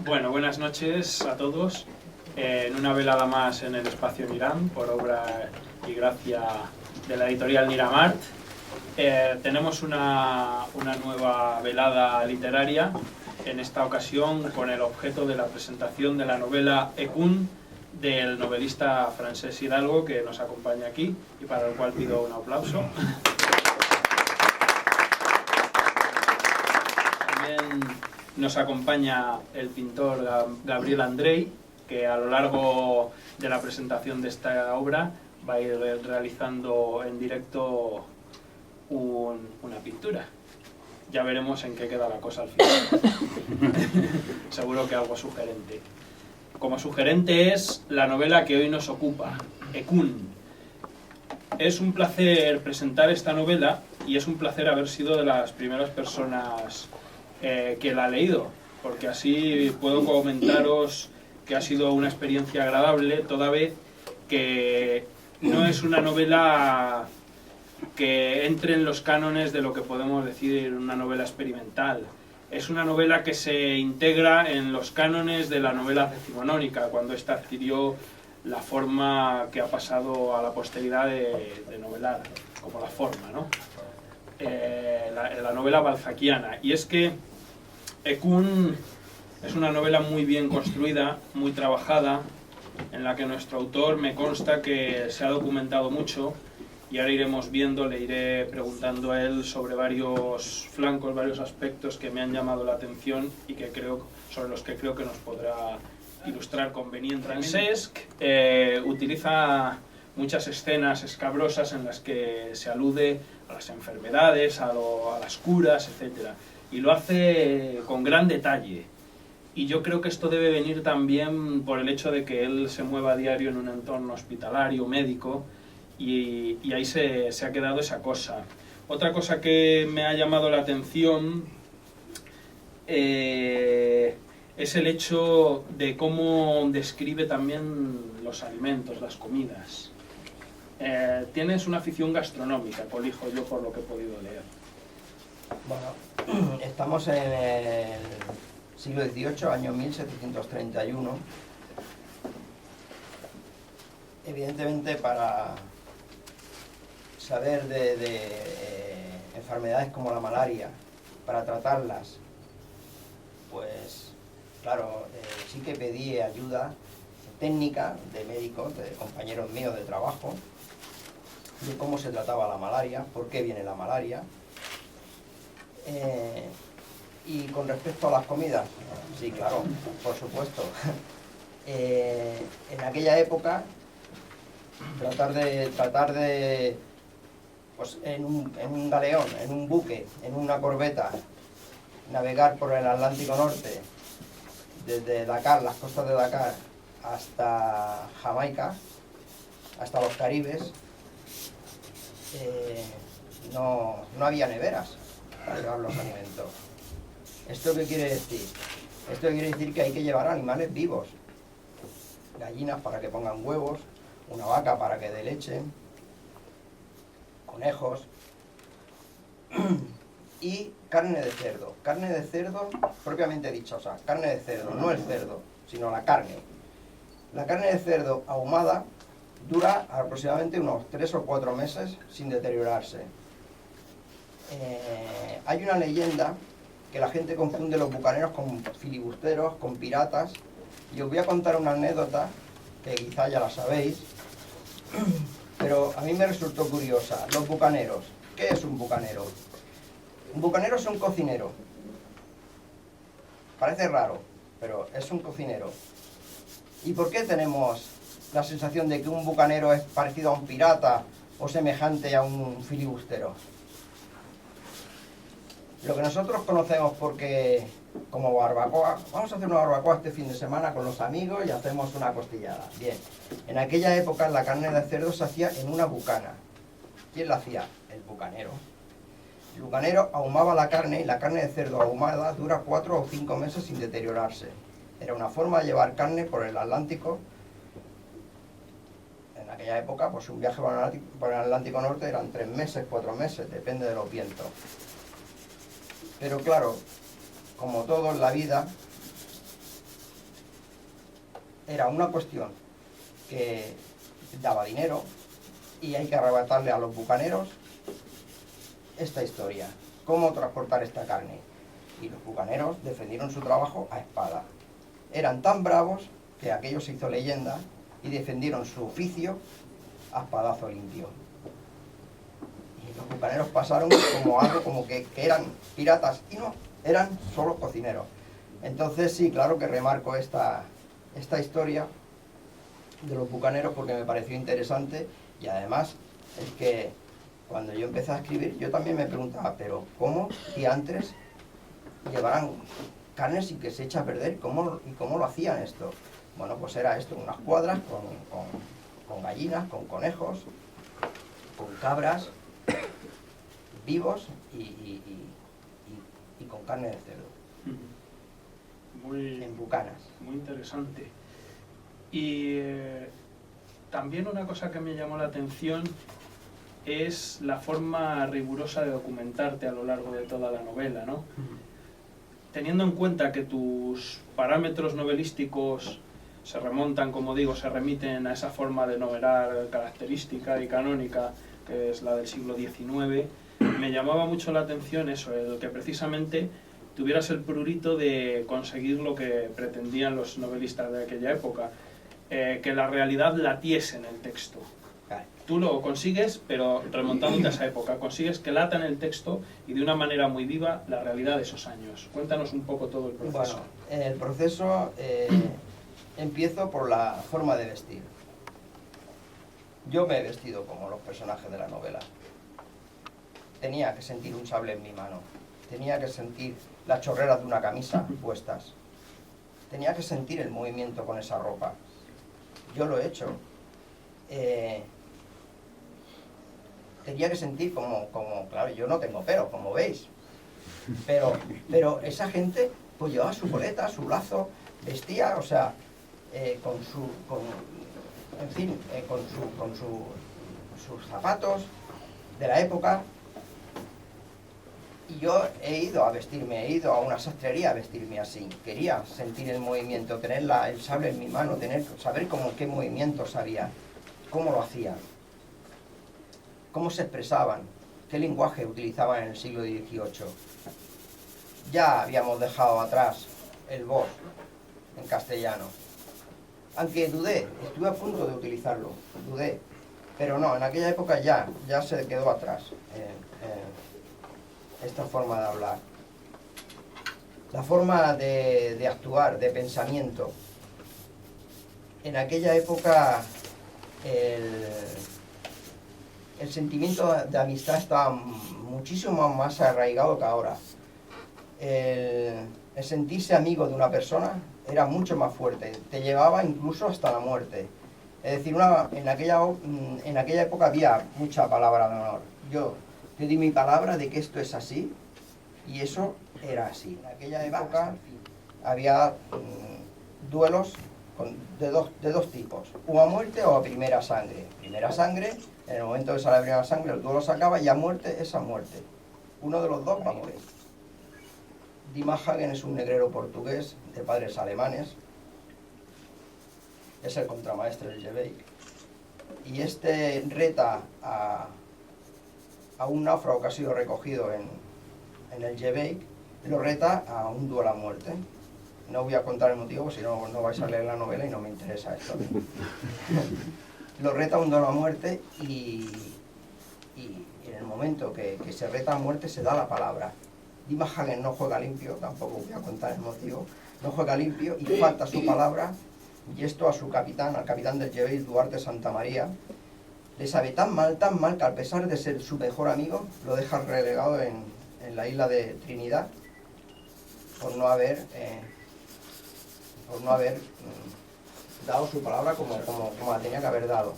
Bueno, buenas noches a todos. En una velada más en el espacio Nirán, por obra y gracia de la editorial Niramart. Tenemos una nueva velada literaria, en esta ocasión con el objeto de la presentación de la novela Ekun, del novelista Francesc Hidalgo, que nos acompaña aquí y para el cual pido un aplauso. También nos acompaña el pintor Gabriel Andrei, que a lo largo de la presentación de esta obra va a ir realizando en directo una pintura. Ya veremos en qué queda la cosa al final. Seguro que algo sugerente. Como sugerente es la novela que hoy nos ocupa, Ekun. Es un placer presentar esta novela y es un placer haber sido de las primeras personas que la ha leído, porque así puedo comentaros que ha sido una experiencia agradable, toda vez que no es una novela que entre en los cánones de lo que podemos decir una novela experimental. Es una novela que se integra en los cánones de la novela decimonónica, cuando ésta adquirió la forma que ha pasado a la posteridad de novelar, como la forma, ¿no? La novela balzaquiana. Y es que Ekun es una novela muy bien construida, muy trabajada, en la que nuestro autor me consta que se ha documentado mucho, y ahora iremos viendo, le iré preguntando a él sobre varios flancos, varios aspectos que me han llamado la atención y que sobre los que creo que nos podrá ilustrar convenientemente. Francesc utiliza muchas escenas escabrosas en las que se alude a las enfermedades, a las curas, etc. Y lo hace con gran detalle. Y yo creo que esto debe venir también por el hecho de que él se mueva a diario en un entorno hospitalario, médico, y ahí se ha quedado esa cosa. Otra cosa que me ha llamado la atención es el hecho de cómo describe también los alimentos, las comidas. Tienes una afición gastronómica, colijo yo por lo que he podido leer. Bueno, estamos en el siglo XVIII, año 1731. Evidentemente, para saber de enfermedades como la malaria, para tratarlas, pues claro, sí que pedí ayuda técnica de médicos, de compañeros míos de trabajo, de cómo se trataba la malaria, por qué viene la malaria. Y con respecto a las comidas, sí, claro, por supuesto. En aquella época, tratar de pues en un galeón, en un buque, en una corbeta, navegar por el Atlántico Norte, desde Dakar, las costas de Dakar, hasta Jamaica, hasta los Caribes, no había neveras para llevar los alimentos. ¿Esto qué quiere decir? Esto quiere decir que hay que llevar animales vivos, gallinas para que pongan huevos, una vaca para que dé leche, conejos y carne de cerdo propiamente dicha, o sea, carne de cerdo, no el cerdo, sino la carne. La carne de cerdo ahumada dura aproximadamente unos 3 o 4 meses sin deteriorarse. Hay una leyenda que la gente confunde los bucaneros con filibusteros, con piratas, y os voy a contar una anécdota que quizá ya la sabéis, pero a mí me resultó curiosa. Los bucaneros, ¿qué es un bucanero? Un bucanero es un cocinero. Parece raro, pero es un cocinero. ¿Y por qué tenemos la sensación de que un bucanero es parecido a un pirata o semejante a un filibustero? Lo que nosotros conocemos porque, como barbacoa, vamos a hacer una barbacoa este fin de semana con los amigos y hacemos una costillada. Bien, en aquella época la carne de cerdo se hacía en una bucana. ¿Quién la hacía? El bucanero. El bucanero ahumaba la carne y la carne de cerdo ahumada dura 4 o 5 meses sin deteriorarse. Era una forma de llevar carne por el Atlántico. En aquella época, pues un viaje por el Atlántico Norte eran 3 meses, 4 meses, depende de los vientos. Pero claro, como todo en la vida, era una cuestión que daba dinero y hay que arrebatarle a los bucaneros esta historia, cómo transportar esta carne. Y los bucaneros defendieron su trabajo a espada. Eran tan bravos que aquello se hizo leyenda y defendieron su oficio a espadazo limpio. Y los bucaneros pasaron como algo como que eran piratas, y no, eran solo cocineros. Entonces sí, claro que remarco esta historia de los bucaneros porque me pareció interesante, y además es que cuando yo empecé a escribir yo también me preguntaba, pero ¿cómo diantres llevarán carne sin que se echa a perder? ¿Y cómo lo hacían esto? Bueno, pues era esto, unas cuadras con gallinas, con conejos, con cabras vivos y con carne de cerdo. En bucanas. Muy interesante. Y también una cosa que me llamó la atención es la forma rigurosa de documentarte a lo largo de toda la novela, ¿no? Teniendo en cuenta que tus parámetros novelísticos se remontan, como digo, se remiten a esa forma de novelar característica y canónica, que es la del siglo XIX, me llamaba mucho la atención eso, el que precisamente tuvieras el prurito de conseguir lo que pretendían los novelistas de aquella época, que la realidad latiese en el texto. Tú lo consigues, pero remontándote a esa época, consigues que lata en el texto y de una manera muy viva la realidad de esos años. Cuéntanos un poco todo el proceso. Bueno, el proceso empiezo por la forma de vestir. Yo me he vestido como los personajes de la novela. Tenía que sentir un sable en mi mano, tenía que sentir las chorreras de una camisa puestas, tenía que sentir el movimiento con esa ropa. Yo lo he hecho. Tenía que sentir como, claro, yo no tengo pelo, como veis, pero esa gente pues llevaba su coleta, su lazo, vestía, o sea, con sus zapatos de la época. Y yo he ido a ido a una sastrería a vestirme así. Quería sentir el movimiento, tener el sable en mi mano, saber qué movimientos había, cómo lo hacían, cómo se expresaban, qué lenguaje utilizaban en el siglo XVIII. Ya habíamos dejado atrás el vos en castellano. Aunque dudé, estuve a punto de utilizarlo, dudé. Pero no, en aquella época ya se quedó atrás esta forma de hablar. La forma de actuar, de pensamiento. En aquella época el sentimiento de amistad estaba muchísimo más arraigado que ahora. El sentirse amigo de una persona era mucho más fuerte, te llevaba incluso hasta la muerte. Es decir, en aquella época había mucha palabra de honor. Yo te di mi palabra de que esto es así, y eso era así. En aquella época había duelos de dos tipos, o a muerte o a primera sangre. Primera sangre, en el momento que sale la primera sangre, el duelo se acaba, y a muerte es a muerte. Uno de los dos va a morir. Dimas Hagen es un negrero portugués de padres alemanes, es el contramaestre del Llevey, y este reta a un náufrago que ha sido recogido en el Llevey, lo reta a un duelo a muerte. No voy a contar el motivo, si no, no vais a leer la novela y no me interesa esto. Lo reta a un duelo a muerte y en el momento que se reta a muerte se da la palabra. Dimas Hagen no juega limpio, tampoco voy a contar el motivo, no juega limpio y falta su palabra, y esto a su capitán, al capitán del Llevey, Duarte Santamaría, le sabe tan mal que a pesar de ser su mejor amigo, lo deja relegado en la isla de Trinidad por no haber dado su palabra como la tenía que haber dado.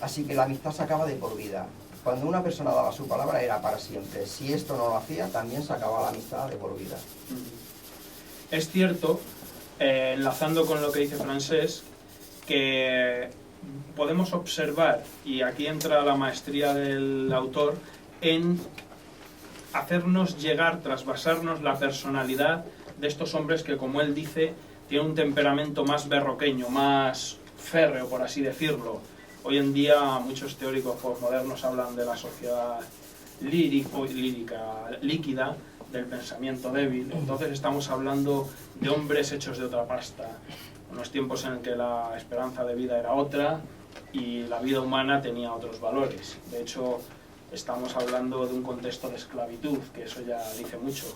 Así que la amistad se acaba de por vida. Cuando una persona daba su palabra era para siempre. Si esto no lo hacía, también se acababa la amistad de por vida. Es cierto, enlazando con lo que dice Francesc, que podemos observar, y aquí entra la maestría del autor, en hacernos llegar, trasvasarnos la personalidad de estos hombres que, como él dice, tiene un temperamento más berroqueño, más férreo, por así decirlo. Hoy en día muchos teóricos postmodernos hablan de la sociedad líquida, del pensamiento débil. Entonces estamos hablando de hombres hechos de otra pasta, unos tiempos en el que la esperanza de vida era otra y la vida humana tenía otros valores. De hecho, estamos hablando de un contexto de esclavitud, que eso ya dice mucho.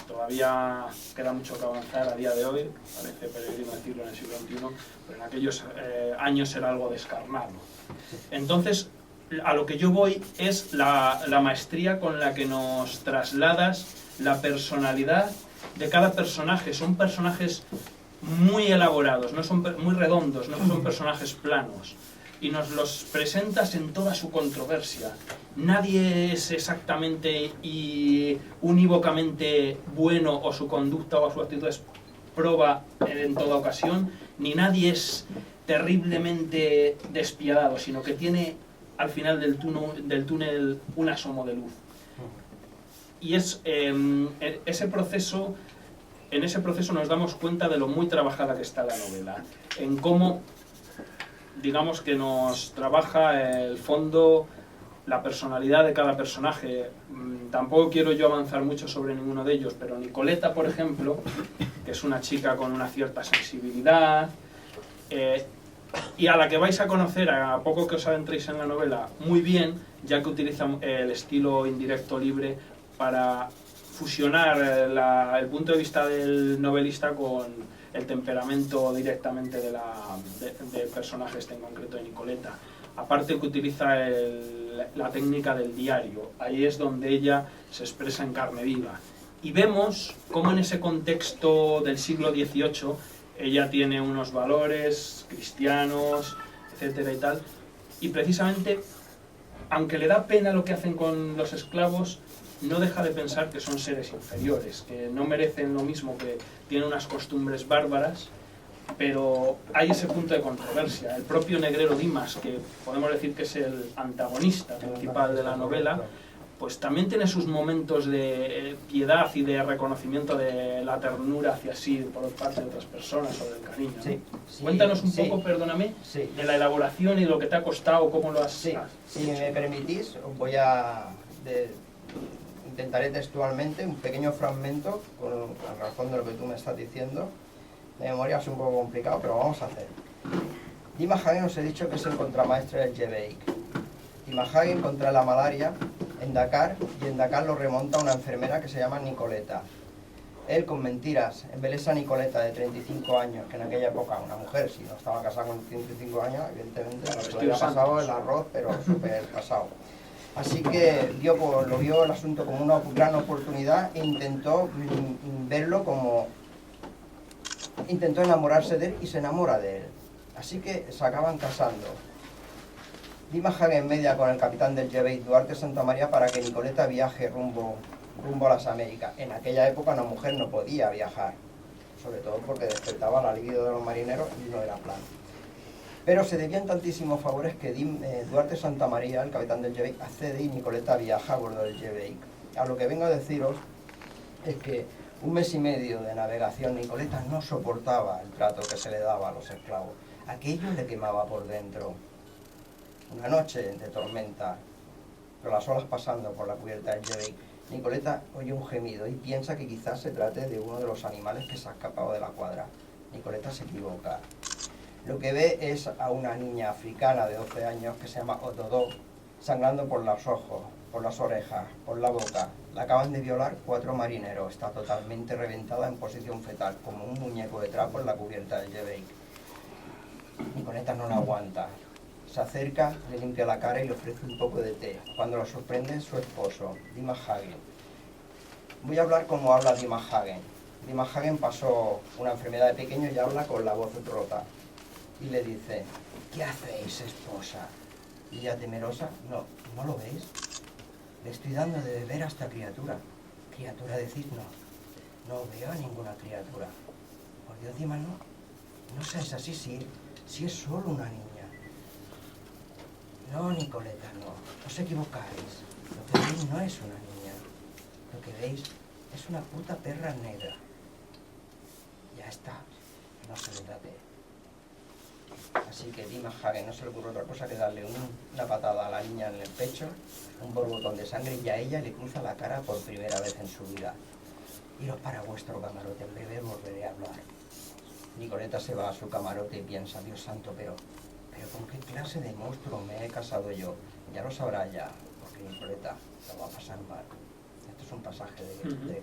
Todavía queda mucho que avanzar a día de hoy, parece peregrino decirlo en el siglo XXI, pero en aquellos años era algo descarnado. Entonces, a lo que yo voy es la maestría con la que nos trasladas la personalidad de cada personaje. Son personajes muy elaborados, no son muy redondos, no son personajes planos. Y nos los presentas en toda su controversia. Nadie es exactamente y unívocamente bueno, o su conducta o su actitud es proba en toda ocasión, ni nadie es terriblemente despiadado, sino que tiene al final del túnel un asomo de luz. Y es en ese proceso nos damos cuenta de lo muy trabajada que está la novela, en cómo, digamos, que nos trabaja el fondo, la personalidad de cada personaje. Tampoco quiero yo avanzar mucho sobre ninguno de ellos, pero Nicoleta, por ejemplo, que es una chica con una cierta sensibilidad, y a la que vais a conocer, a poco que os adentréis en la novela, muy bien, ya que utiliza el estilo indirecto libre para fusionar el punto de vista del novelista con el temperamento directamente del personaje en concreto de Nicoleta. Aparte que utiliza la técnica del diario, ahí es donde ella se expresa en carne viva. Y vemos cómo en ese contexto del siglo XVIII ella tiene unos valores cristianos, etcétera y tal, y precisamente, aunque le da pena lo que hacen con los esclavos, no deja de pensar que son seres inferiores, que no merecen lo mismo, que tienen unas costumbres bárbaras, pero hay ese punto de controversia. El propio negrero Dimas, que podemos decir que es el antagonista principal de la novela, pues también tiene sus momentos de piedad y de reconocimiento de la ternura hacia sí por parte de otras personas o del cariño, ¿no? Sí, Cuéntanos un poco, perdóname, de la elaboración y de lo que te ha costado, cómo lo has... Si me permitís, os voy a... intentaré textualmente un pequeño fragmento con razón de lo que tú me estás diciendo. De memoria es un poco complicado, pero vamos a hacer. Dimas Hagen os he dicho que es el contramaestre del Jebeik. Dimas Hagen contra la malaria en Dakar, y en Dakar lo remonta una enfermera que se llama Nicoleta. Él, con mentiras, embelesa a Nicoleta de 35 años, que en aquella época una mujer, si no estaba casada con 35 años, evidentemente se lo había pasado el arroz, pero súper pasado. Así que lo vio el asunto como una gran oportunidad e intentó verlo como... Intentó enamorarse de él y se enamora de él. Así que se acaban casando. Dimas Hagen media con el capitán del Jebeik, Duarte Santamaría, para que Nicoleta viaje rumbo a las Américas. En aquella época una mujer no podía viajar, sobre todo porque despertaba la libido de los marineros y no era plan. Pero se debían tantísimos favores que Duarte Santamaría, el capitán del Jebeik, accede y Nicoleta viaja a bordo del Jebeik. A lo que vengo a deciros es que un mes y medio de navegación Nicoleta no soportaba el trato que se le daba a los esclavos. Aquello le quemaba por dentro. Una noche de tormenta, con las olas pasando por la cubierta del Jebeik, Nicoleta oye un gemido y piensa que quizás se trate de uno de los animales que se ha escapado de la cuadra. Nicoleta se equivoca. Lo que ve es a una niña africana de 12 años que se llama Otodó, sangrando por los ojos, por las orejas, por la boca. La acaban de violar 4 marineros. Está totalmente reventada en posición fetal, como un muñeco de trapo en la cubierta del Jebeik. Nicoleta no la aguanta. Se acerca, le limpia la cara y le ofrece un poco de té. Cuando lo sorprende su esposo, Dimas Hagen. Voy a hablar como habla Dimas Hagen. Dimas Hagen pasó una enfermedad de pequeño y habla con la voz rota. Y le dice: ¿qué hacéis, esposa? Y ella, temerosa: ¿no lo veis? Le estoy dando de beber a esta criatura. ¿Criatura decís? No veo a ninguna criatura. Por Dios, Dimas, no seáis así, si es solo una niña. No, Nicoleta, no os equivocáis. Lo que veis no es una niña. Lo que veis es una puta perra negra. Ya está. no se le trate. Así que Dimaja, que no se le ocurre otra cosa que darle una patada a la niña en el pecho, un borbotón de sangre, y a ella le cruza la cara por primera vez en su vida. Iros para vuestro camarote, en breve volveré a hablar. Nicoleta se va a su camarote y piensa, Dios santo, pero ¿con qué clase de monstruo me he casado yo? Ya lo sabrá ya, porque Nicoleta lo va a pasar mal. Esto es un pasaje de